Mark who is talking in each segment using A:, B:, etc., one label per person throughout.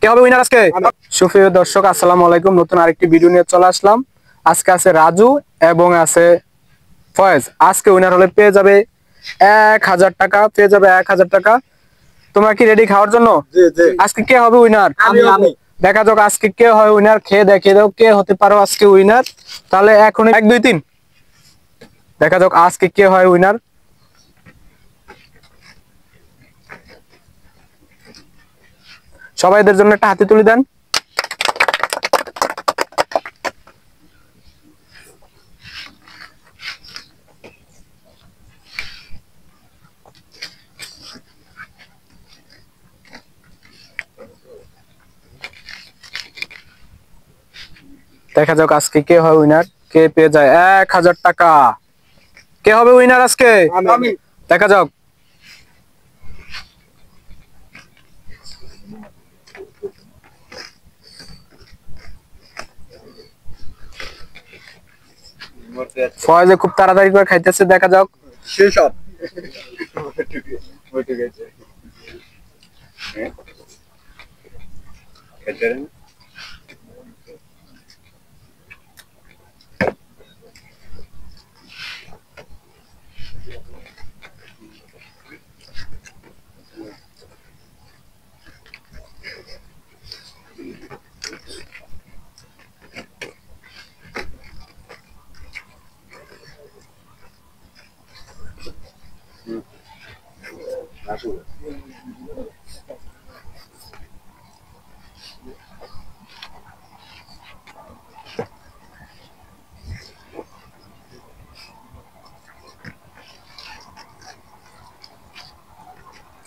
A: কে হবে উইনার আজকে? সুপ্রিয় দর্শক, আসসালামু আলাইকুম। নতুন আরেকটি ভিডিও নিয়ে চলে আসলাম। আজকে আছে রাজু এবং আছে ফয়েজ। আজকে উইনার হলে পেয়ে যাবে 1000 টাকা, পেয়ে যাবে 1000 টাকা। তোমরা কি রেডি খাওয়ার জন্য? আজকে কে হবে উইনার?
B: আমি।
A: দেখা যাক আজকে কে হয় উইনার। খেয়ে দেখিয়ে দাও কে হতে পারো আজকে উইনার। তাহলে এখন 1 2 3 দেখা যাক আজকে কে হয় উইনার। সবাই এদের জন্য একটা হাতে তুলে দেন। দেখা যাক আজকে কে হয় উইনার, কে পেয়ে যায় 1000 টাকা। কে হবে উইনার আজকে?
B: আমি।
A: দেখা যাক। ফয়েজে খুব তাড়াতাড়ি করে খাইতেছে, দেখা যাক।
B: শেষ সব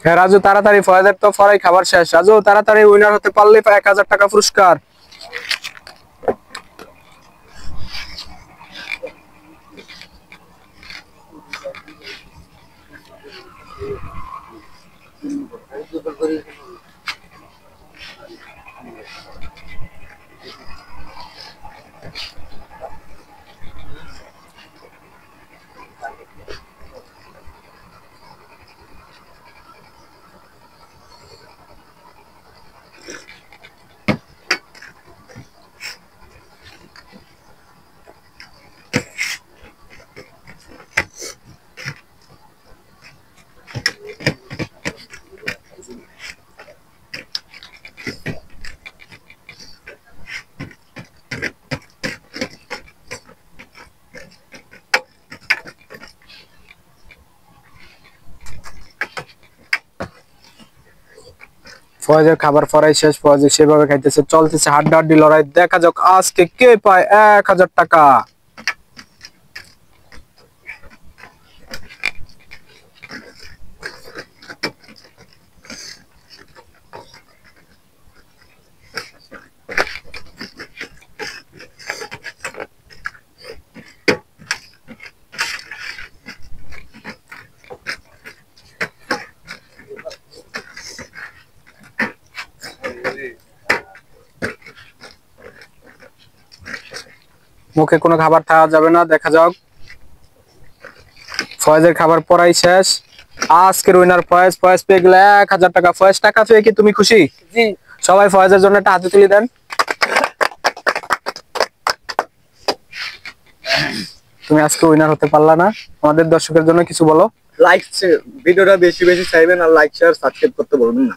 A: হ্যাঁ রাজু, তাড়াতাড়ি, ফয়েজের তো ফরাই খাবার শেষ। রাজু তাড়াতাড়ি, উইনার হতে পারলে 1000 টাকা পুরস্কার। ফয়েজের খাবার ফরাই শেষ, ফয়েজ সেভাবে খাইতেছে, চলতেছে হাড্ডাহাড্ডি লড়াই। দেখা যাক আজকে কে পায় 1000 টাকা। মুখে কোনো খাবার খাওয়া যাবে না। দেখা যাক, ফয়েজের খাবার পরাই শেষ। আজকের উইনার ফয়েজ। ফয়েজ পেয়ে গেলে 1000 টাকা। ফয়েজ, টাকা পেয়ে কি তুমি খুশি?
B: জি।
A: সবাই ফয়েজের জন্য একটা হাতে তুলে দেন। তুমি আজকে উইনার হতে পারলা না, আমাদের দর্শকের জন্য কিছু বলো।
B: লাইক ভিডিওটা বেশি বেশি চাইবেন আর লাইক শেয়ার সাবস্ক্রাইব করতে বলবেন না।